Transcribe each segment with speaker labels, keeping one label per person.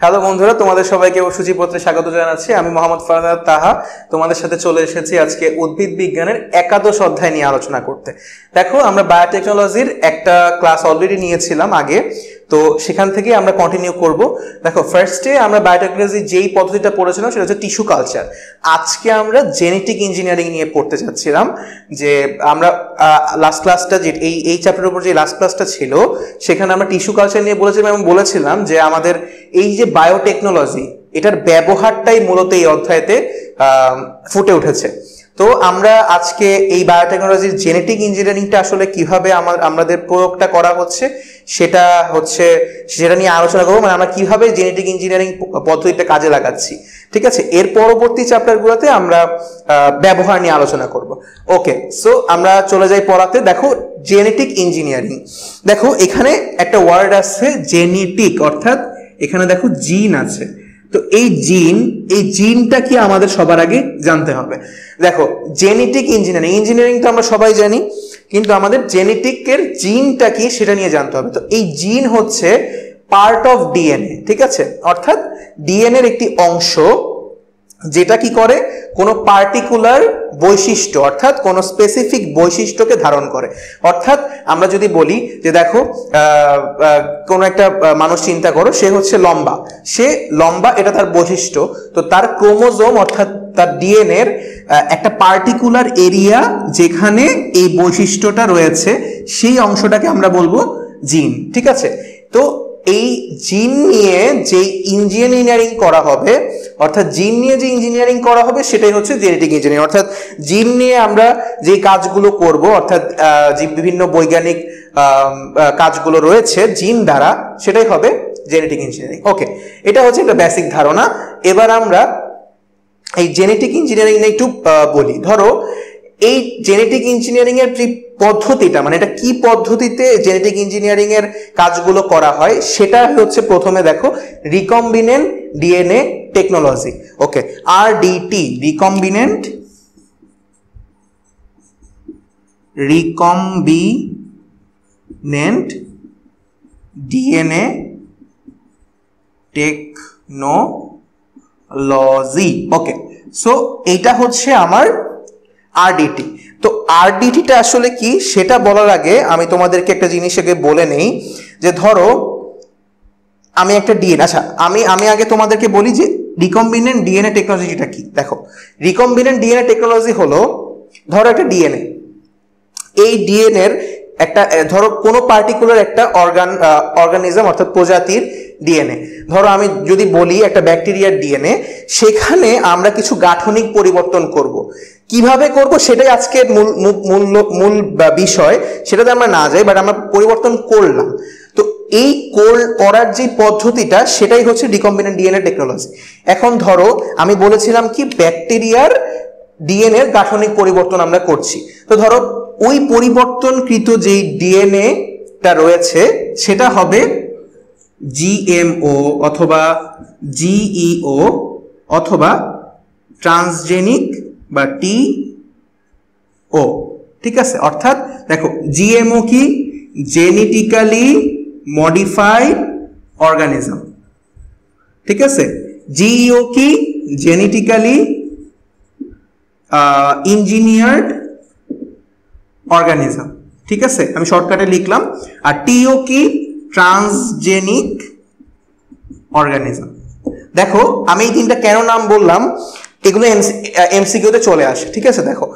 Speaker 1: Hello বন্ধুরা, তোমাদের সবাইকে সূচিপত্রে স্বাগত জানাচ্ছি। আমি মোহাম্মদ ফারহাদ তাহা তোমাদের সাথে চলে এসেছি আজকে উদ্ভিদ বিজ্ঞানের একাদশ অধ্যায় নিয়ে আলোচনা করতে। দেখো, আমরা বায়োটেকনোলজির একটা ক্লাস অলরেডি নিয়েছিলাম আগে, তো সেখান থেকে আমরা কন্টিনিউ করব। দেখো, ফার্স্টে আমরা বায়োটেকনোলজি যেই পদ্ধতিটা পড়েছিলাম সেটা হচ্ছে টিস্যু কালচার। আজকে আমরা জেনেটিক ইঞ্জিনিয়ারিং নিয়ে পড়তে চাচ্ছিলাম। যে আমরা লাস্ট ক্লাসটা যে এই চ্যাপ্টারের উপর যে লাস্ট ক্লাসটা ছিল সেখানে আমরা টিস্যু কালচার নিয়ে বলেছিলাম এবং বলেছিলাম যে আমাদের এই যে বায়োটেকনোলজি এটার ব্যবহারটাই মূলত এই অধ্যায়তে ফুটে উঠেছে। তো আমরা আজকে এই বায়োটেকনোলজির জেনেটিক ইঞ্জিনিয়ারিংটা আসলে কিভাবে আমাদের প্রয়োগটা করা হচ্ছে সেটা নিয়ে আলোচনা করবো। মানে আমরা কিভাবে জেনেটিক ইঞ্জিনিয়ারিং পদ্ধতিটা কাজে লাগাচ্ছি, ঠিক আছে। এর পরবর্তী চ্যাপ্টারগুলোতে আমরা ব্যবহার নিয়ে আলোচনা করব। ওকে, সো আমরা চলে যাই পড়াতে। দেখো, জেনেটিক ইঞ্জিনিয়ারিং, দেখো এখানে একটা ওয়ার্ড আছে জেনেটিক, অর্থাৎ এখানে দেখো জিন আছে। তো এই জিনটা কি আমাদের সবার আগে জানতে হবে। দেখো, জেনেটিক ইঞ্জিনিয়ারিং তো আমরা সবাই জানি, কিন্তু আমাদের জেনেটিকের জিনটা কি সেটা নিয়ে জানতে হবে। তো এই জিন হচ্ছে পার্ট অফ ডিএনএ, ঠিক আছে। অর্থাৎ ডিএনএর একটি অংশ যেটা কি করে, কোনো পার্টিকুলার বৈশিষ্ট্য অর্থাৎ কোনো স্পেসিফিক বৈশিষ্ট্যকে ধারণ করে। অর্থাৎ আমরা যদি বলি যে দেখো, কোনো একটা মানুষ চিন্তা করো, সে হচ্ছে লম্বা, এটা তার বৈশিষ্ট্য। তো তার ক্রোমোজোম অর্থাৎ তার ডিএনএর একটা পার্টিকুলার এরিয়া যেখানে এই বৈশিষ্ট্যটা রয়েছে, সেই অংশটাকে আমরা বলবো জিন, ঠিক আছে। তো এই জিন নিয়ে যে ইঞ্জিনিয়ারিং করা হবে, অর্থাৎ জিন নিয়ে যে ইঞ্জিনিয়ারিং করা হবে সেটাই হচ্ছে জেনেটিক ইঞ্জিনিয়ারিং। অর্থাৎ জিন নিয়ে আমরা যে কাজগুলো করব, অর্থাৎ যে বিভিন্ন বৈজ্ঞানিক কাজগুলো রয়েছে জিন দ্বারা, সেটাই হবে জেনেটিক ইঞ্জিনিয়ারিং। ওকে, এটা হচ্ছে একটা বেসিক ধারণা। এবার আমরা এই জেনেটিক ইঞ্জিনিয়ারিং নিয়ে একটু বলি। ধরো, এই জেনেটিক ইঞ্জিনিয়ারিং এর যে পদ্ধতিটা, মানে এটা কি পদ্ধতিতে জেনেটিক ইঞ্জিনিয়ারিং এর কাজগুলো করা হয়, সেটা হচ্ছে প্রথমে দেখো রিকম্বিনেন্ট ডিএনএ টেকনোলজি। ওকে, আরডিটি, রিকম্বিনেন্ট ডিএনএ টেকনোলজি। ওকে, সো এইটা হচ্ছে আমার আরডিটি। তো আরডিটিটা আসলে কি সেটা বলার আগে আমি তোমাদেরকে একটা জিনিস আগে বলে নেই। যে ধরো আমি একটা ডিএনএ, আচ্ছা আমি আগে তোমাদেরকে বলি যে রিকম্বিনেন্ট ডিএনএ টেকনোলজিটা কি। দেখো, রিকম্বিনেন্ট ডিএনএ টেকনোলজি হলো, ধরো একটা ডিএনএ, এই ডিএনএর একটা, ধরো কোনো পার্টিকুলার একটা অর্গানিজম অর্থাৎ প্রজাতির ডিএনএ। ধরো আমি যদি বলি একটা ব্যাকটেরিয়ার ডিএনএ, সেখানে আমরা কিছু গাঠনিক পরিবর্তন করব। কিভাবে করব সেটাই আজকের মূল বিষয়, সেটাতে আমরা না যাই, বাট আমরা পরিবর্তন করলাম। তো এই করার যে পদ্ধতিটা সেটাই হচ্ছে রিকম্বিনেন্ট ডিএনএ টেকনোলজি। এখন ধরো আমি বলেছিলাম কি ব্যাকটেরিয়ার ডিএনএ এর গাঠনিক পরিবর্তন আমরা করছি। তো ধরো ওই পরিবর্তনকৃত যেই ডিএনএটা রয়েছে সেটা হবে জিএমও অথবা জিইও অথবা ট্রান্সজেনিক বা টিও, ঠিক আছে। অর্থাৎ দেখো, জিএমও কি, জেনেটিক্যালি মডিফাইড অর্গানিজম, ঠিক আছে। জিইও কি, জেনেটিক্যালি ইঞ্জিনিয়ার্ড অর্গানিজম, ঠিক আছে, আমি শর্টকাটে লিখলাম। আর টিও কি, ট্রান্সজেনিক অর্গানিজম। দেখো, আমি এই তিনটা কেন নাম বললাম, এগুলো এমসিকিউতে চলে আসে, ঠিক আছে। দেখো,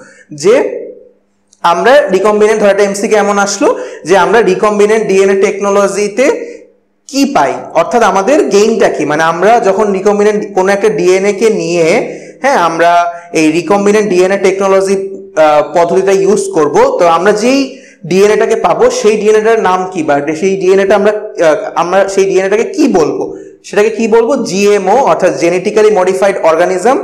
Speaker 1: যে আমরা রিকম্বিনেন্ট, ধর একটা এমসিকিউ এমন আসলো যে আমরা রিকম্বিনেন্ট ডিএনএ টেকনোলজিতে কি পাই, অর্থাৎ আমাদের গেইনটা কি। মানে আমরা যখন রিকম্বিনেন্ট কোনো একটা ডিএনএ কে নিয়ে, হ্যাঁ, আমরা এই রিকম্বিনেন্ট ডিএনএ টেকনোলজি পদ্ধতিটা ইউজ করব, তো আমরা যেই ডিএনএটাকে পাবো সেই ডিএনএটার নাম কি, বা সেই ডিএনএটা আমরা সেই ডিএনএটাকে কি বলবো, সেটাকে কি বলবো, জিএমও অর্থাৎ জেনেটিক্যালি মডিফাইড অর্গানিজম,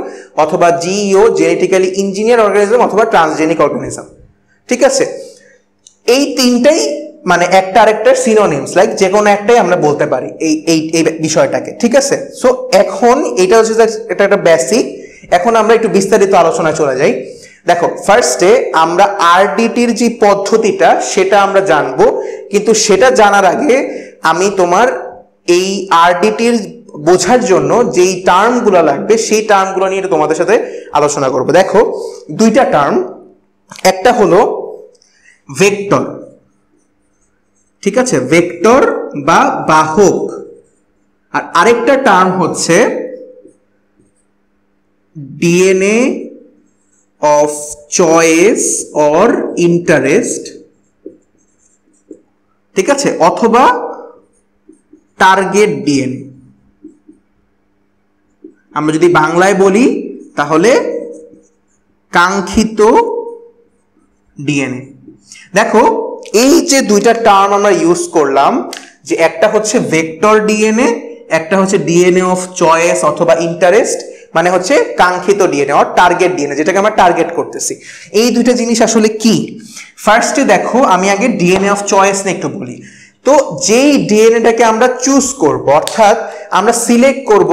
Speaker 1: অথবা জিইও জেনেটিক্যালি ইঞ্জিনিয়ার অর্গানিজম, অথবা ট্রান্সজেনিক অর্গানিজম, ঠিক আছে। এই তিনটাই মানে একটা আরেকটার সিনোনিমস, লাইক যে কোনো একটাই আমরা বলতে পারি এই বিষয়টাকে, ঠিক আছে। সো এখন এটা হচ্ছে এটা একটা বেসিক। এখন আমরা একটু বিস্তারিত আলোচনায় চলে যাই। দেখো, ফার্স্টে আমরা আরডিটির যে পদ্ধতিটা সেটা আমরা জানবো, কিন্তু সেটা জানার আগে আমি তোমার এই আরডিটির বোঝার জন্য যেই টার্মগুলো লাগবে সেই টার্মগুলো নিয়ে তোমাদের সাথে আলোচনা করব। দেখো দুইটা টার্ম, একটা হলো ভেক্টর, ঠিক আছে, ভেক্টর বা বাহক, আর আরেকটা টার্ম হচ্ছে DNA of choice or interest, ঠিক আছে, অথবা টার্গেট ডিএনএ। আমরা যদি বাংলায় বলি তাহলে কাঙ্ক্ষিত ডিএনএ। দেখো এই যে দুইটা টার্ম আমরা ইউজ করলাম, যে একটা হচ্ছে ভেক্টর ডিএনএ, একটা হচ্ছে ডিএনএ অফ চয়েস অথবা ইন্টারেস্ট, মানে হচ্ছে কাঙ্ক্ষিত ডিএনএ অর টার্গেট ডিএনএ, যেটাকে আমরা টার্গেট করতেছি। এই দুইটা জিনিস আসলে কি? ফার্স্টে দেখো আমি আগে ডিএনএ অফ চয়েস নিয়ে একটু বলি। তো যেই ডিএনএটাকে আমরা চুজ করব, অর্থাৎ আমরা সিলেক্ট করব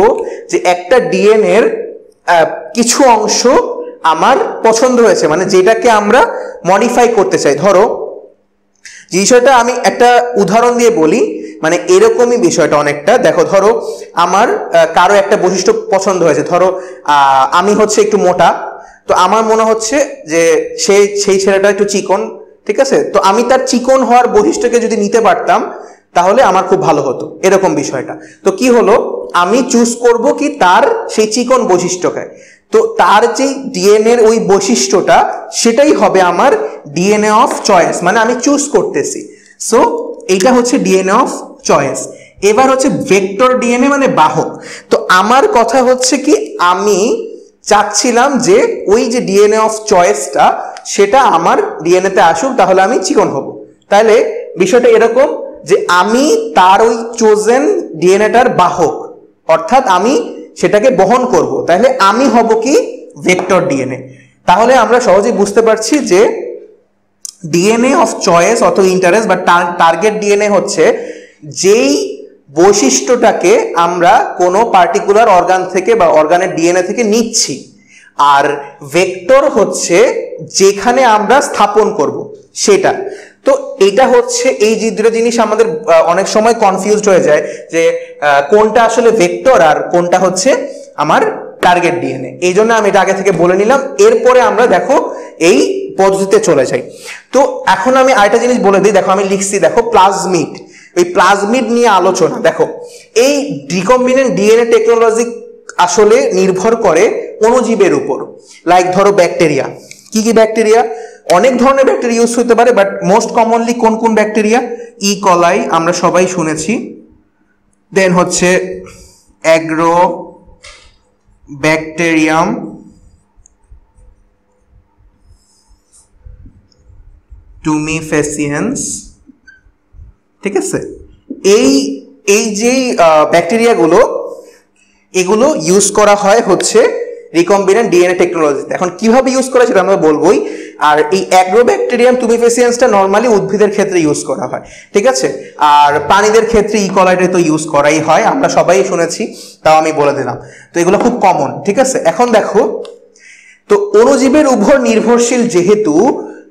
Speaker 1: যে একটা ডিএনএর কিছু অংশ আমার পছন্দ হয়েছে, মানে যেটাকে আমরা মডিফাই করতে চাই। ধরো যে বিষয়টা আমি একটা উদাহরণ দিয়ে বলি, মানে এরকমই বিষয়টা অনেকটা। দেখো ধরো আমার কারো একটা বৈশিষ্ট্য পছন্দ হয়েছে, ধরো আমি হচ্ছে একটু মোটা, তো আমার মনে হচ্ছে যে সেই ছেলেটা একটু চিকন, ঠিক আছে, তো আমি তার চিকন হওয়ার বৈশিষ্ট্যকে যদি নিতে পারতাম তাহলে আমার খুব ভালো হতো, এরকম বিষয়টা। তো কি হলো, আমি চুজ করব কি তার সেই চিকন বৈশিষ্ট্যকে, তো তার যে ডিএনএ এর ওই বৈশিষ্ট্যটা সেটাই হবে আমার ডিএনএ অফ চয়েস, মানে আমি চুজ করতেছি। সো এইটা হচ্ছে ডিএনএ অফ চয়েস। এবার হচ্ছে ভেক্টর ডিএনএ মানে বাহক। তো আমার কথা হচ্ছে কি, আমি চাচ্ছিলাম যে ওই যে ডিএনএ অফ চয়েসটা সেটা আমার ডিএনএ তে আসুক, তাহলে আমি চিকন হব। তাহলে বিষয়টা এরকম যে আমি তার ওই চোজেন ডিএনএটার বাহক, অর্থাৎ আমি সেটাকে বহন করব, তাহলে আমি হব কি ভেক্টর ডিএনএ। তাহলে আমরা সহজেই বুঝতে পারছি যে ডিএনএ অফ চয়েস অথবা ইন্টারেস্ট বা টার্গেট ডিএনএ হচ্ছে যেই বৈশিষ্ট্যটাকে আমরা কোনো পার্টিকুলার অর্গান থেকে বা অর্গানের ডিএনএ থেকে নিচ্ছি, আর ভেক্টর হচ্ছে যেখানে আমরা স্থাপন করব সেটা। তো এটা হচ্ছে এই যে দুটো জিনিস আমাদের অনেক সময় কনফিউজড হয়ে যায় যে কোনটা আসলে ভেক্টর আর কোনটা হচ্ছে আমার টার্গেট ডিএনএ। এই জন্য আমি এটা আগে থেকে বলে নিলাম। এরপরে আমরা দেখো এই পদ্ধতিতে চলে যাই। তো এখন আমি আরেকটা জিনিস বলে দিই, দেখো আমি লিখছি, দেখো প্লাজমিড, এই প্লাজমিড নিয়ে আলোচনা। দেখো এই রিকম্বিনেন্ট ডিএনএ টেকনোলজি আসলে নির্ভর করে অণুজীবের উপর। লাইক ধরো ব্যাকটেরিয়া, কি কি ব্যাকটেরিয়া, অনেক ধরনের ব্যাকটেরিয়া ইউজ হতে পারে, বাট মোস্ট কমনলি কোন কোন ব্যাকটেরিয়া, ই কলাই আমরা সবাই শুনেছি, দেন হচ্ছে অ্যাগ্রো ব্যাকটেরিয়াম, টুমিফেসিয়েন্স, ঠিক আছে। এই যে ব্যাকটেরিয়াগুলো, এগুলো ইউজ করা হয় হচ্ছে রিকম্বিনেন্ট ডিএনএ টেকনোলজিতে। এখন কিভাবে ইউজ করা সেটা আমরা বলবোই। আর এই অ্যাগ্রোব্যাকটেরিয়াম টুমিফেসিয়েন্সটা নর্মালি উদ্ভিদের ক্ষেত্রে ইউজ করা হয়, ঠিক আছে। আর প্রাণীদের ক্ষেত্রে ই কলাইটা তো ইউজ করাই হয়, আমরা সবাই শুনেছি, তাও আমি বলে দিলাম। তো এগুলো খুব কমন, ঠিক আছে। এখন দেখো, তো অণুজীবের উপর নির্ভরশীল যেহেতু,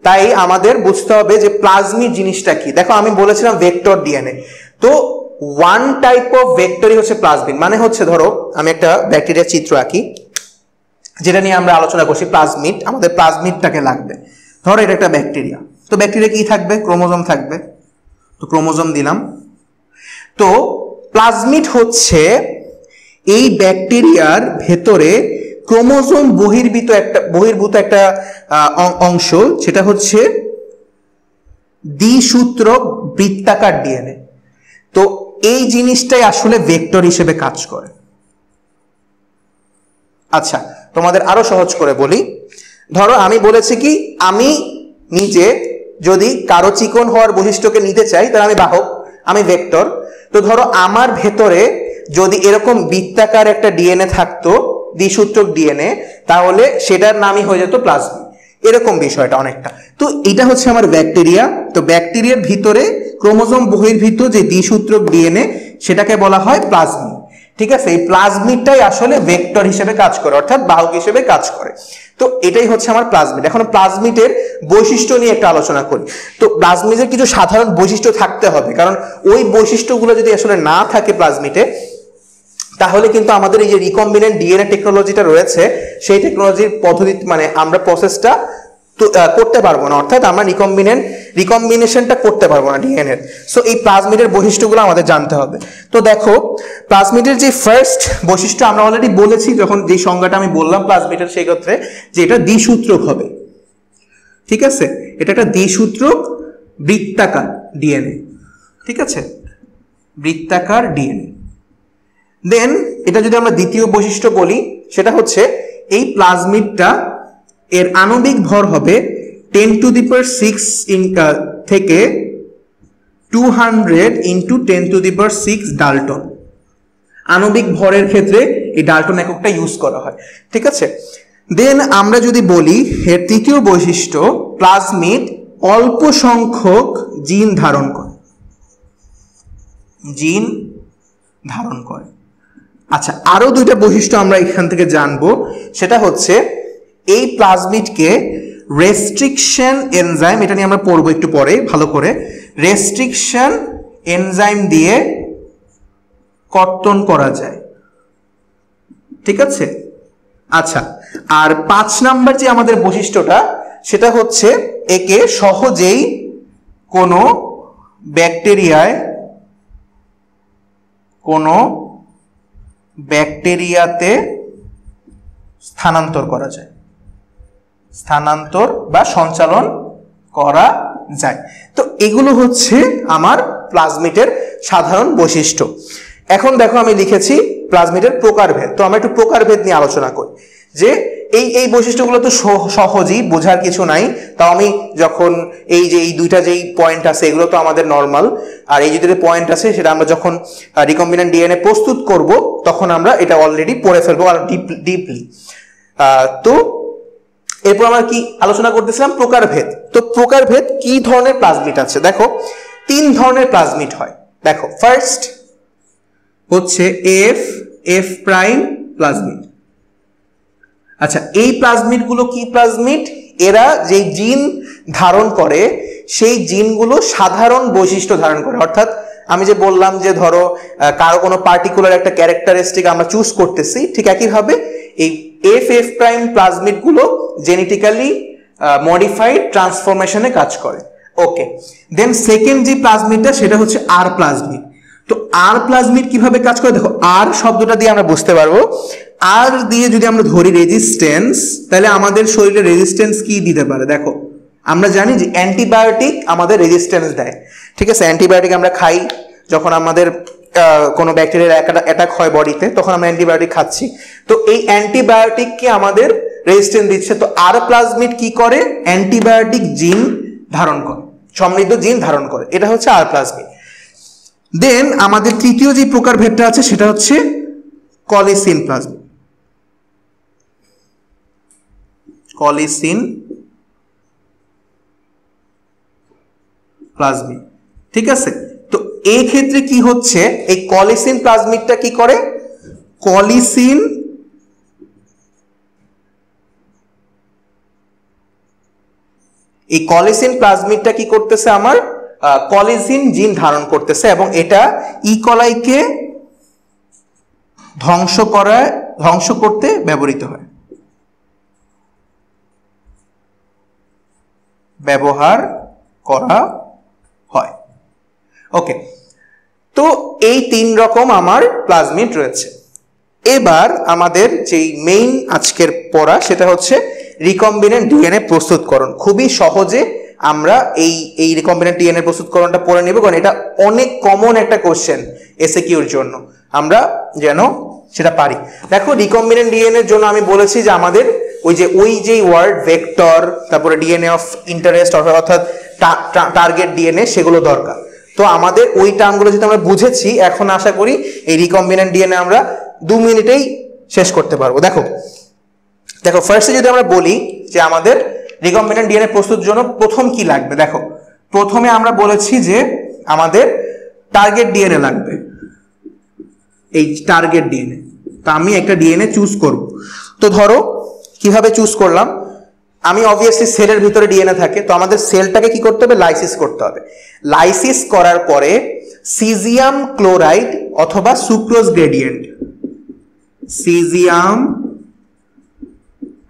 Speaker 1: তাই আমাদের বুঝতে হবে যে প্লাজমিড জিনিসটা কি। দেখো আমি বলেছিলাম ভেক্টর ডিএনএ, তো ওয়ান টাইপ অফ ভেক্টরই হচ্ছে প্লাজমিড। মানে হচ্ছে ধরো আমি একটা ব্যাকটেরিয়ার চিত্র আঁকি, যেটা নিয়ে আমরা আলোচনা করছি প্লাজমিড, আমাদের প্লাজমিডটাকে লাগবে। ধরো এটা একটা ব্যাকটেরিয়া, তো ব্যাকটেরিয়া কি থাকবে, ক্রোমোজোম থাকবে, তো ক্রোমোজোম দিলাম। তো প্লাজমিড হচ্ছে এই ব্যাকটেরিয়ার ভেতরে ক্রোমোজোম বহির্ভূত একটা অংশ, সেটা হচ্ছে দ্বিসূত্রক বৃত্তাকার ডিএনএ। তো এই জিনিসটাই আসলে ভেক্টর হিসেবে কাজ করে। আচ্ছা, তোমাদের আরো সহজ করে বলি। ধরো আমি বলেছি কি, আমি নিজে যদি কারো চিকন হওয়ার বৈশিষ্ট্যকে নিতে চাই, তাহলে আমি বাহক, আমি ভেক্টর। তো ধরো আমার ভেতরে যদি এরকম বৃত্তাকার একটা ডিএনএ থাকতো, দ্বিসূত্রক ডিএনএ, তাহলে সেটার নামই হয়ে যেত প্লাজমিড। এরকম বিষয়টা অনেকটা। তো এটা হচ্ছে আমার ব্যাকটেরিয়া। তো ব্যাকটেরিয়ার ভিতরে ক্রোমোজোম বহির্ভূত যে দ্বিসূত্রক ডিএনএ, সেটাকে বলা হয় প্লাজমিড, ঠিক আছে। এই প্লাজমিডটাই আসলে ভেক্টর হিসেবে কাজ করে, অর্থাৎ বাহক হিসেবে কাজ করে। তো এটাই হচ্ছে আমার প্লাজমিড। এখন প্লাজমিডের বৈশিষ্ট্য নিয়ে একটা আলোচনা করি। তো প্লাজমিডের কিছু সাধারণ বৈশিষ্ট্য থাকতে হবে, কারণ ওই বৈশিষ্ট্যগুলো যদি আসলে না থাকে প্লাজমিডে, তাহলে কিন্তু আমাদের এই যে রিকম্বিনেন্ট ডিএনএ টেকনোলজিটা রয়েছে সেই টেকনোলজির পদ্ধতি মানে আমরা প্রসেসটা করতে পারবো না, অর্থাৎ আমরা রিকম্বিনেশনটা করতে পারবো না ডিএনএ। সো এই প্লাজমিডের বৈশিষ্ট্যগুলো আমাদের জানতে হবে। তো দেখো প্লাজমিডের যে ফার্স্ট বৈশিষ্ট্য আমরা অলরেডি বলেছি, যখন যে সংজ্ঞাটা আমি বললাম প্লাজমিডের সেই ক্ষেত্রে যে এটা দ্বিসূত্রক হবে, ঠিক আছে, এটা একটা দ্বিসূত্রক বৃত্তাকার ডিএনএ, ঠিক আছে, বৃত্তাকার ডিএনএ। দেন এটা যদি আমরা দ্বিতীয় বৈশিষ্ট্য বলি সেটা হচ্ছে এই প্লাজমিডটা এর আণবিক ভর হবে 10⁶ থেকে 200 × 10⁶ ডাল্টন। আণবিক ভরের ক্ষেত্রে এই ডাল্টন এককটা ইউজ করা হয়, ঠিক আছে। দেন আমরা যদি বলি এর তৃতীয় বৈশিষ্ট্য, প্লাজমিড অল্প সংখ্যক জিন ধারণ করে, জিন ধারণ করে। আচ্ছা, আরো দুইটা বৈশিষ্ট্য আমরা এখান থেকে জানবো, সেটা হচ্ছে এই প্লাজমিডকে রেস্ট্রিকশন এনজাইম, এটা নিয়ে আমরা পড়বো একটু পরে ভালো করে, রেস্ট্রিকশন এনজাইম দিয়ে কর্তন করা যায়, ঠিক আছে। আচ্ছা, আর 5 নাম্বার যে আমাদের বৈশিষ্ট্যটা সেটা হচ্ছে একে সহজেই কোনো ব্যাকটেরিয়াতে স্থানান্তর করা যায়, স্থানান্তর বা সঞ্চালন করা যায়। তো এগুলো হচ্ছে আমার প্লাজমিডের সাধারণ বৈশিষ্ট্য। এখন দেখো আমি লিখেছি প্লাজমিডের প্রকারভেদ। তো আমরা একটু প্রকারভেদ নিয়ে আলোচনা করি, যে এই বৈশিষ্ট্যগুলো তো সহজেই, বোঝার কিছু নাই। তাও আমি যখন এই যে এই দুইটা যেই পয়েন্ট আছে এগুলো তো আমাদের নর্মাল, আর এই যে দুটো পয়েন্ট আছে সেটা আমরা যখন রিকম্বিনেন্ট ডিএনএ প্রস্তুত করব তখন আমরা এটা অলরেডি পড়ে ফেলবো আর ডিপলি। তো এরপর আমরা কি আলোচনা করতেছিলাম, প্রকারভেদ। তো প্রকারভেদ কি ধরনের প্লাজমিড আছে, দেখো 3 ধরনের প্লাজমিড হয়। দেখো ফার্স্ট হচ্ছে এফ প্রাইম প্লাজমিড। আচ্ছা, এই প্লাজমিড গুলো কি প্লাজমিড, এরা যে জিন ধারণ করে সেই জিনগুলো সাধারণ বৈশিষ্ট্য ধারণ করে। অর্থাৎ আমি যে বললাম যে ধরো কারো কোনো পার্টিকুলার একটা ক্যারেক্টারিস্টিক আমরা চুজ করতেছি, ঠিক একইভাবে এই এফ প্রাইম প্লাজমিড গুলো জেনেটিক্যালি মডিফাইড ট্রান্সফরমেশনে কাজ করে। ওকে, দেন সেকেন্ড যে প্লাজমিডটা সেটা হচ্ছে আর প্লাজমিড। তো আর প্লাজমিড কিভাবে কাজ করে, দেখো আর শব্দটা দিয়ে আমরা বুঝতে পারবো। আর দিয়ে যদি আমরা ধরি রেজিস্ট্যান্স, তাহলে আমাদের শরীরে রেজিস্ট্যান্স কি দিতে পারে, দেখো আমরা জানি যে অ্যান্টিবায়োটিক আমাদের রেজিস্ট্যান্স দেয়, ঠিক আছে। অ্যান্টিবায়োটিক আমরা খাই যখন আমাদের কোনো ব্যাকটেরিয়ার অ্যাটাক হয় বডিতে, তখন আমরা অ্যান্টিবায়োটিক খাচ্ছি। তো এই অ্যান্টিবায়োটিককে আমাদের রেজিস্ট্যান্স দিচ্ছে। তো আর প্লাজমিড কি করে, অ্যান্টিবায়োটিক জিন ধারণ করে, সমৃদ্ধ জিন ধারণ করে, এটা হচ্ছে আর প্লাজমিড। দেন আমাদের তৃতীয় যে প্রকারভেদটা আছে সেটা হচ্ছে কলিসিন প্লাজমিড। কলিসিন প্লাজমিড, ঠিক আছে। তো এই ক্ষেত্রে কি হচ্ছে, এই কলিসিন প্লাজমিডটা কি করে, এই কলিসিন প্লাজমিডটা কি করতেছে, আমার কলিসিন জিন ধারণ করতেছে এবং এটা ইকলাইকে ধ্বংস করতে ব্যবহৃত হয়, ব্যবহার করা হয়। ওকে, তো এই 3 রকম আমার প্লাজমিড রয়েছে। এবার আমাদের যেই মেইন আজকের পড়া সেটা হচ্ছে রিকম্বিনেন্ট ডিএনএ প্রস্তুতকরণ। খুবই সহজে আমরা এই রিকম্বিনেন্ট ডিএনএ প্রস্তুতকরণটা পড়ে নেব, কারণ এটা অনেক কমন একটা কোশ্চেন এসএকিউর জন্য, আমরা যেন সেটা পারি। দেখো রিকম্বিনেন্ট ডিএনএ এর জন্য আমি বলেছি যে আমাদের ওই যে ওয়ার্ড ভেক্টর, তারপরে ডিএনএ অফ ইন্টারেস্ট অর্থাৎ টার্গেট ডিএনএ, সেগুলো দরকার। তো আমাদের ওই টার্মগুলো যদি আমরা বুঝেছি, এখন আশা করি এই রিকম্বিনেন্ট ডিএনএ আমরা 2 মিনিটেই শেষ করতে পারবো। দেখো ফার্স্টে যদি আমরা বলি যে আমাদের রিকম্বিনেন্ট ডিএনএ প্রস্তুতের জন্য প্রথম কি লাগবে, দেখো প্রথমে আমরা বলেছি যে আমাদের টার্গেট ডিএনএ লাগবে, এই টার্গেট ডিএনএ। তো আমি একটা ডিএনএ চুজ করব। তো ধরো কিভাবে চুজ করলাম, আমি অবভিয়াসলি সেলের ভিতরে ডিএনএ থাকে, তো আমাদের সেলটাকে কি করতে হবে, লাইসিস করতে হবে। লাইসিস করার পরে সিজিয়াম ক্লোরাইড অথবা সুক্রোজ গ্রেডিয়েন্ট, সিজিয়াম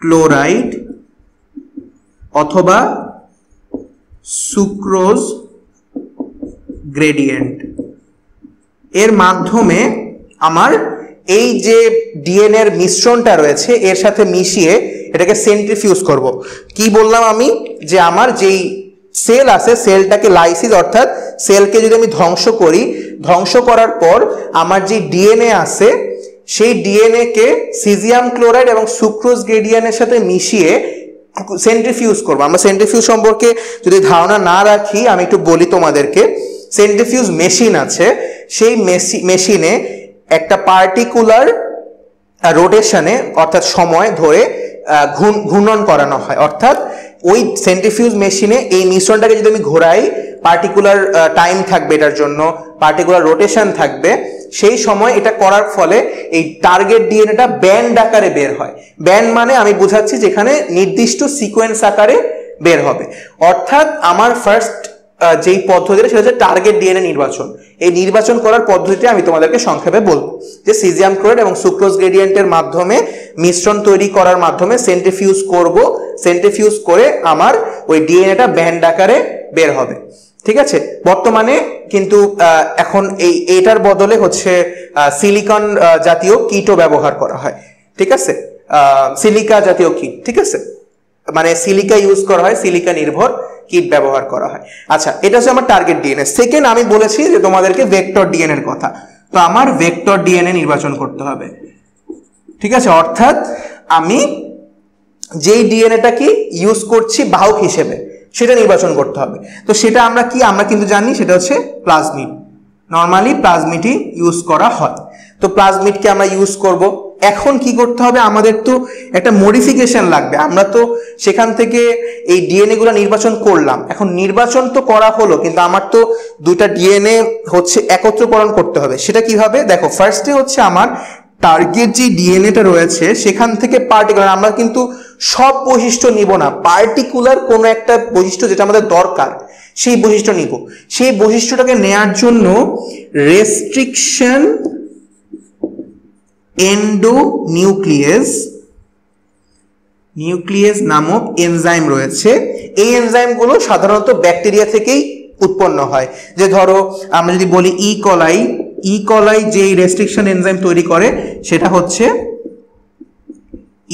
Speaker 1: ক্লোরাইড অথবা সুক্রোজ গ্রেডিয়েন্ট এর মাধ্যমে আমার এই যে ডিএনএ এর মিশ্রণটা রয়েছে এর সাথে মিশিয়ে এটাকে সেন্ট্রিফিউজ করব। কি বললাম আমি, যে আমার যেই সেল আছে সেলটাকে লাইসিস অর্থাৎ সেলকে যদি আমি ধ্বংস করি, ধ্বংস করার পর আমার যে ডিএনএ আছে সেই ডিএনএ কে সিজিয়াম ক্লোরাইড এবং সুক্রোজ গ্রেডিয়েন্টের সাথে মিশিয়ে সেন্ট্রিফিউজ করবো। আমরা সেন্ট্রিফিউজ সম্পর্কে যদি ধারণা না রাখি আমি একটু বলি তোমাদেরকে। সেন্ট্রিফিউজ মেশিন আছে, সেই মেশিনে একটা পার্টিকুলার রোটেশনে অর্থাৎ সময় ধরে ঘূর্ণন করানো হয়। অর্থাৎ ওই সেন্ট্রিফিউজ মেশিনে এই মিশ্রণটাকে যদি আমি ঘোরাই, পার্টিকুলার টাইম থাকবে, এটার জন্য পার্টিকুলার রোটেশন থাকবে, সেই সময় এটা করার ফলে এই টার্গেট ডিএনএটা ব্যান্ড আকারে বের হয়। ব্যান্ড মানে আমি বুঝাচ্ছি যেখানে নির্দিষ্ট সিকোয়েন্স আকারে বের হবে। অর্থাৎ আমার ফার্স্ট যেই পদ্ধতিটা সেটা হচ্ছে টার্গেট ডিএনএ নির্বাচন। এই নির্বাচন করার পদ্ধতিটা আমি তোমাদেরকে সংক্ষেপে বলবো, যে সিজিয়াম ক্লোরাইড এবং সুক্রোজ গ্রেডিয়েন্টের মাধ্যমে মিশ্রণ তৈরি করার মাধ্যমে সেন্ট্রিফিউজ করব, সেন্ট্রিফিউজ করে আমার ওই ডিএনএটা ব্যান্ড আকারে বের হবে। ঠিক আছে, বর্তমানে কিন্তু এখন এইটার বদলে হচ্ছে সিলিকন জাতীয় কিটও ব্যবহার করা হয়। ঠিক আছে, সিলিকা জাতীয় কিট, ঠিক আছে, মানে সিলিকা ইউজ করা হয়, সিলিকা নির্ভর কিট ব্যবহার করা হয়। আচ্ছা, এটা হচ্ছে আমার টার্গেট ডিএনএ। সেকেন্ড আমি বলেছি যে তোমাদেরকে ভেক্টর ডিএনএ এর কথা, তো আমার ভেক্টর ডিএনএ নির্বাচন করতে হবে। ঠিক আছে, অর্থাৎ আমি যেই ডিএনএটা কি ইউজ করছি বাহক হিসেবে সেটা নির্বাচন করতে হবে। তো সেটা আমরা কি, আমরা কিন্তু জানি সেটা হচ্ছে প্লাজমিড। নর্মালি প্লাজমিডই ইউজ করা হয়। তো প্লাজমিডকে আমরা ইউজ করব। এখন কি করতে হবে, আমাদের তো একটা মডিফিকেশন লাগবে। আমরা তো সেখান থেকে এই ডিএনএ গুলো নির্বাচন করলাম, এখন নির্বাচন তো করা হলো, কিন্তু আমার তো দুইটা ডিএনএ হচ্ছে একত্রকরণ করতে হবে। সেটা কিভাবে, দেখো, ফার্স্টে হচ্ছে আমার টার্গেট যে ডিএনএটা রয়েছে সেখান থেকে পার্টিকুলার, আমরা কিন্তু সব বৈশিষ্ট্য নিব না, পার্টিকুলার কোনো একটা বৈশিষ্ট্য যেটা আমাদের দরকার সেই বৈশিষ্ট্য নিব। সেই বৈশিষ্ট্যটাকে নেয়ার জন্য রেস্ট্রিকশন নিউক্লিয়েস নামক এনজাইম রয়েছে। এই এনজাইমগুলো সাধারণত ব্যাকটেরিয়া থেকেই উৎপন্ন হয়। যে ধরো আমরা যদি বলি ইকোলাই যে রেস্ট্রিকশন এনজাইম তৈরি করে সেটা হচ্ছে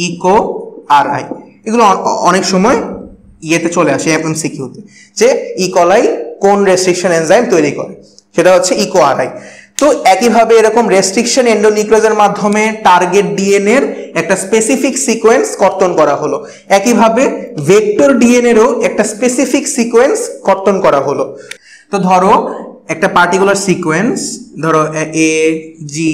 Speaker 1: ইকোআরআই। এগুলো অনেক সময় ইয়েতে চলে আসে এমসিকিউতে, যে ইকোলাই কোন রেস্ট্রিকশন এনজাইম তৈরি করে, সেটা হচ্ছে ইকোআরআই। তো একইভাবে এরকম রেস্ট্রিকশন এন্ডোনিউক্লিয়াসের মাধ্যমে টার্গেট ডিএনএ এর একটা স্পেসিফিক সিকোয়েন্স কর্তন করা হলো। একইভাবে ভেক্টর ডিএনএ এরও একটা স্পেসিফিক সিকোয়েন্স কর্তন করা হলো। তো ধরো একটা পার্টিকুলার সিকোয়েন্স, ধরো AGTACG।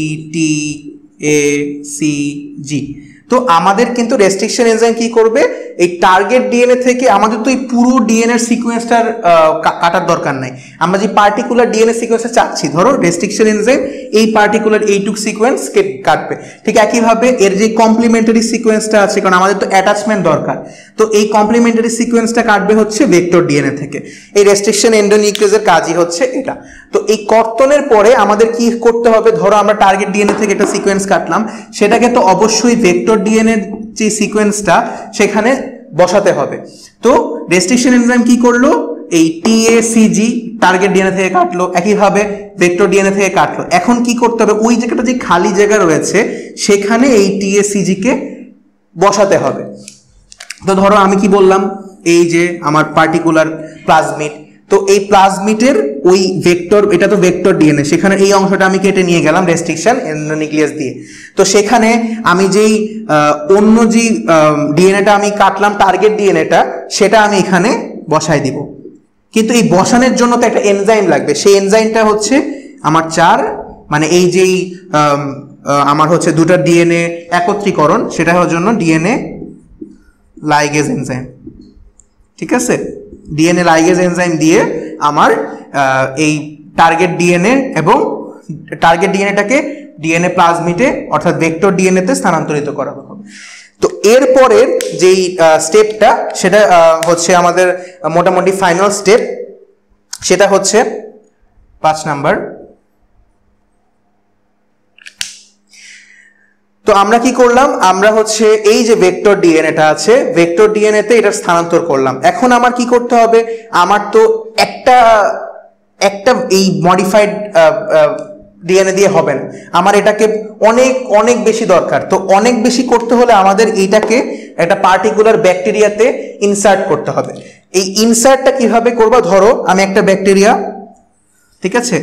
Speaker 1: তো আমাদের কিন্তু রেস্ট্রিকশন এনজাইম কি করবে, এই টার্গেট ডিএনএ থেকে আমাদের তো এই পুরো ডিএনএ সিকোয়েন্সটার কাটার দরকার নাই। আমরা যে পার্টিকুলার ডিএনএ সিকোয়েন্সটা চাচ্ছি, ধরো রেস্ট্রিকশন এনজাইম এই পার্টিকুলার এইটুক সিকোয়েন্স কাটবে। ঠিক একইভাবে এর যে কমপ্লিমেন্টারি সিকোয়েন্সটা আছে, কারণ আমাদের তো অ্যাটাচমেন্ট দরকার, তো এই কমপ্লিমেন্টারি সিকোয়েন্সটা কাটবে হচ্ছে ভেক্টর ডিএনএ থেকে। এই রেস্ট্রিকশন এন্ডোনিউক্লিয়াসের কাজই হচ্ছে এটা। তো এই কর্তনের পরে আমাদের কি করতে হবে, ধরো আমরা টার্গেট ডিএনএ থেকে একটা সিকোয়েন্স কাটলাম, সেটাকে তো অবশ্যই ভেক্টর ডিএনএ যে সিকোয়েন্সটা সেখানে বসাতে হবে। তো রেস্ট্রিকশন এনজাইম কি করলো, এই TACG টার্গেট ডিএনএ থেকে কাটলো, একইভাবে ভেক্টর ডিএনএ থেকে কাটলো। এখন কি করতে হবে, ওই জায়গাটা যে খালি জায়গা রয়েছে সেখানে এই TACG কে বসাতে হবে। তো ধরো আমি কি বললাম, এই যে আমার পার্টিকুলার প্লাজমিড, তো এই প্লাজমিডের ওই ভেক্টর, এটা তো ভেক্টর ডিএনএ, সেখানে এই অংশটা আমি কেটে নিয়ে গেলাম রেস্ট্রিকশন এন্ডোনিউক্লিয়াস দিয়ে। তো সেখানে আমি যেই অন্য যে ডিএনএটা আমি কাটলাম টার্গেট ডিএনএটা, সেটা আমি এখানে বসাই দিব। কিন্তু এই বসানোর জন্য তো একটা এনজাইম লাগবে, সেই এনজাইমটা হচ্ছে আমার 4, মানে এই যেই আমার হচ্ছে দুটো ডিএনএ একত্রীকরণ, সেটা হওয়ার জন্য ডিএনএ লাইগেজ এনজাইম। ঠিক আছে, ডিএনএ লাইগেজ এনজাইম দিয়ে আমার এই টার্গেট ডিএনএ এবং টার্গেট ডিএনএটাকে ডিএনএ প্লাজমিডে অর্থাৎ ভেক্টর ডিএনএতে স্থানান্তরিত করা হবে। তো এরপরের যেই স্টেপটা সেটা হচ্ছে আমাদের মোটামুটি ফাইনাল স্টেপ, সেটা হচ্ছে 5 নাম্বার। তো আমরা কি করলাম, আমরা হচ্ছে এই যে ভেক্টর ডিএনএটা আছে, ভেক্টর ডিএনএতে এটা স্থানান্তর করলাম। এখন আমার কি করতে হবে, আমার তো একটা এই মডিফাইড ডিএনএ দিয়ে হবে না, আমার এটাকে অনেক অনেক বেশি দরকার। তো অনেক বেশি করতে হলে আমাদের এইটাকে একটা পার্টিকুলার ব্যাকটেরিয়াতে ইনসার্ট করতে হবে। এই ইনসার্টটা কিভাবে করবো, ধরো আমি একটা ব্যাকটেরিয়া, ঠিক আছে,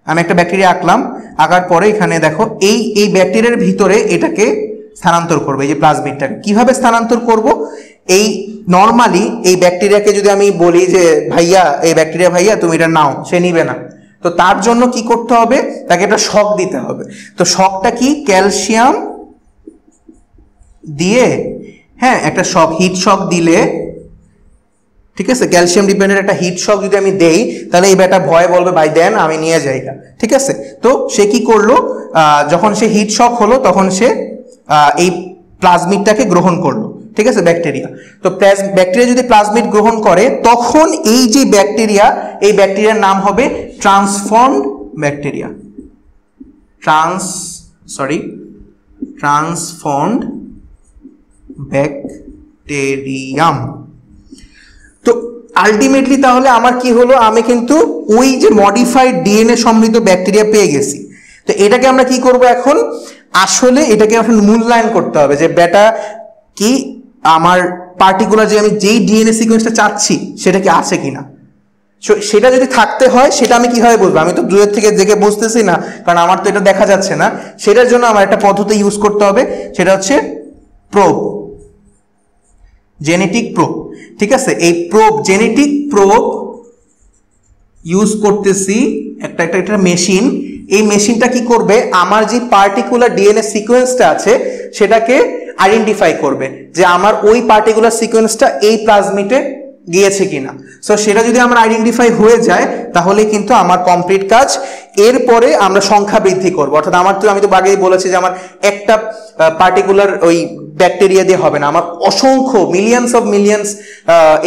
Speaker 1: আমি একটা ব্যাকটেরিয়া আঁকলাম, আঁকার পরে এখানে দেখো এই ব্যাকটেরিয়ার ভিতরে এটাকে স্থানান্তর করবো, এই যে প্লাজমিডটাকে। কিভাবে স্থানান্তর করব, এই নর্মালি এই ব্যাকটেরিয়াকে যদি আমি বলি যে ভাইয়া, এই ব্যাকটেরিয়া ভাইয়া তুমি এটা নাও, সে নিবে না। তো তার জন্য কি করতে হবে, তাকে একটা শক দিতে হবে। তো শকটা কি, ক্যালসিয়াম দিয়ে, হ্যাঁ একটা শক, হিট শক দিলে, ঠিক আছে, ক্যালসিয়াম ডিপেন্ডেন্ট একটা হিট শক যদি আমি দেই, তাহলে এই ব্যাটা ভয় বলবে ভাই দেন আমি নিয়ে যাই, ঠিক আছে। তো সে কি করলো, যখন সে হিট শক হলো তখন সে এই প্লাজমিডটাকে গ্রহণ করলো, ঠিক আছে, ব্যাকটেরিয়া। তো ব্যাকটেরিয়া যদি প্লাজমিড গ্রহণ করে, তখন এই যে ব্যাকটেরিয়া, এই ব্যাকটেরিয়ার নাম হবে ট্রান্সফর্মড ব্যাকটেরিয়া, ট্রান্সফর্মড ব্যাকটেরিয়াম। তো আলটিমেটলি তাহলে আমার কি হলো, আমি কিন্তু ওই যে মডিফাইড ডিএনএ সমৃদ্ধ ব্যাকটেরিয়া পেয়ে গেছি। তো এটাকে আমরা কি করব এখন, আসলে এটাকে এখন মূল্যায়ন করতে হবে যে বেটা কি আমার পার্টিকুলার যে আমি যেই ডিএনএ সিকোয়েন্সটা চাচ্ছি সেটা কি আছে কিনা। সেটা যদি থাকতে হয় সেটা আমি কিভাবে বুঝবো, আমি তো দূরের থেকে দেখে বুঝতেছি না, কারণ আমার তো এটা দেখা যাচ্ছে না। সেটার জন্য আমার একটা পদ্ধতি ইউজ করতে হবে, সেটা হচ্ছে প্রোব, জেনেটিক প্রোব, ঠিক আছে। এই প্রোব, জেনেটিক প্রোব ইউজ করতেছি, একটা মেশিন। এই মেশিনটা কি করবে, আমার যে পার্টিকুলার ডিএনএ সিকোয়েন্সটা আছে সেটাকে আইডেন্টিফাই করবে যে আমার ওই পার্টিকুলার সিকোয়েন্সটা এই প্লাজমিডে গিয়েছে কিনা। সো সেটা যদি আমার আইডেন্টিফাই হয়ে যায় তাহলে কিন্তু আমার কমপ্লিট কাজ। এরপরে আমরা সংখ্যা বৃদ্ধি করবো, অর্থাৎ আমি তো আগেই বলেছি যে আমার একটা পার্টিকুলার ওই ব্যাকটেরিয়া দিয়ে হবে না, আমার অসংখ্য মিলিয়নস অফ মিলিয়নস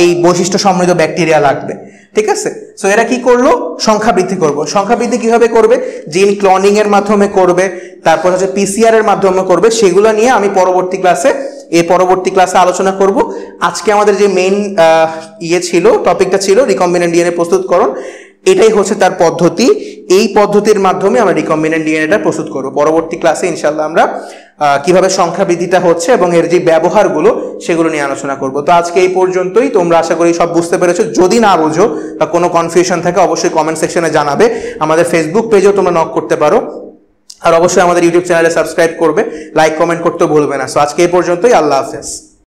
Speaker 1: এই বৈশিষ্ট্য সমৃদ্ধ ব্যাকটেরিয়া লাগবে, ঠিক আছে। সো এরা কি করলো, সংখ্যা বৃদ্ধি করবো। সংখ্যা বৃদ্ধি কিভাবে করবে, জিন ক্লোনিং এর মাধ্যমে করবে, তারপর হচ্ছে পিসিআর এর মাধ্যমে করবে। সেগুলো নিয়ে আমি পরবর্তী ক্লাসে আলোচনা করব। আজকে আমাদের যে মেইন টপিকটা ছিল রিকম্বিনেন্ট ডিএনএ প্রস্তুতকরণ, এটাই হচ্ছে তার পদ্ধতি। এই পদ্ধতির মাধ্যমে আমরা রিকম্বিনেন্ট ডিএনএটা প্রস্তুত করব। পরবর্তী ক্লাসে ইনশাল্লাহ আমরা কিভাবে সংখ্যা বৃদ্ধিটা হচ্ছে এবং এর যে ব্যবহারগুলো সেগুলো নিয়ে আলোচনা করব। তো আজকে এই পর্যন্তই। তোমরা আশা করি সব বুঝতে পেরেছো। যদি না বুঝো বা কোনো কনফিউশন থাকে অবশ্যই কমেন্ট সেকশনে জানাবে। আমাদের ফেসবুক পেজেও তোমরা নক করতে পারো, আর অবশ্যই আমাদের ইউটিউব চ্যানেলে সাবস্ক্রাইব করবে, লাইক কমেন্ট করতে ভুলবে না। সো আজকে এই পর্যন্তই, আল্লাহ হাফেজ।